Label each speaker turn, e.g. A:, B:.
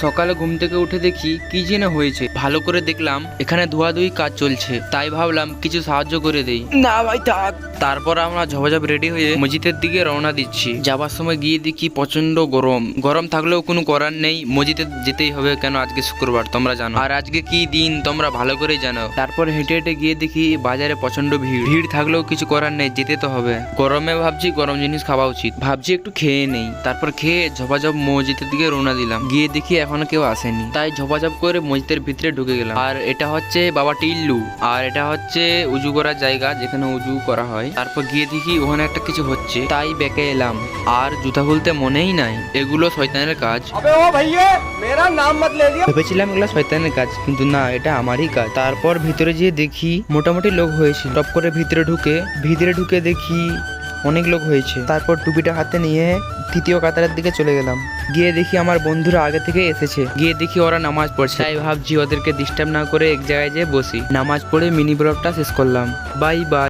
A: সকালে ঘুম থেকে উঠে দেখি কি যেন হয়েছে। ভালো করে দেখলাম এখানে ধোয়াধুয়ি কাজ চলছে, তাই ভাবলাম কিছু সাহায্য করে দেই।
B: না ভাই থাক।
A: তারপর আমরা ঝপাঝপ রেডি হয়ে মসজিদের দিকে রওনা দিচ্ছি। যাবার সময় গিয়ে দেখি প্রচন্ড গরম। গরম থাকলেও কোনো করার নেই, মসজিদে যেতেই হবে, কেন আজকে শুক্রবার তোমরা জানো, আর আজকে কি দিন তোমরা ভালো করেই জানো। তারপর হেঁটে হেঁটে গিয়ে দেখি বাজারে প্রচন্ড ভিড়। ভিড় থাকলেও কিছু করার নেই, যেতে তো হবে। গরমে ভাবছি গরম জিনিস খাওয়া উচিত, ভাবছি একটু খেয়ে নেই। তারপর খেয়ে ঝপাঝপ মসজিদের দিকে রওনা দিলাম। গিয়ে দেখি এখনো কেউ আসেনি, তাই ঝপাঝপ করে মসজিদের ভিতরে ঢুকে গেলাম। আর এটা হচ্ছে বাবা টিল্লু, আর এটা হচ্ছে উজু করার জায়গা, যেখানে উজু করা হয়। তারপর গিয়ে দেখি ওখানে একটা কিছু হচ্ছে, তাই বেঁকে এলাম। আর জুতা খুলতে মনেই নাই, এগুলো শয়তানের কাজ।
B: अबे ओ भैया मेरा नाम मत ले दिया।
A: ভেবেছিলাম এগুলো শয়তানের কাজ, কিন্তু না, এটা আমারই কাজ। তারপর ভিতরে গিয়ে দেখি মোটামুটি লোক হয়েছে। টপ করে ভিতরে ঢুকে দেখি অনেক লোক হয়েছে। তারপর টুপিটা হাতে নিয়ে তৃতীয় কাতারের দিকে চলে গেলাম। গিয়ে দেখি আমার বন্ধুরা আগে থেকে এসেছে। গিয়ে দেখি ওরা নামাজ পড়ছে, তাই ভাবছি ওদেরকে ডিস্টার্ব না করে এক জায়গায় যেয়ে বসি। নামাজ পড়ে মিনি ব্লগটা শেষ করলাম। Bye bye.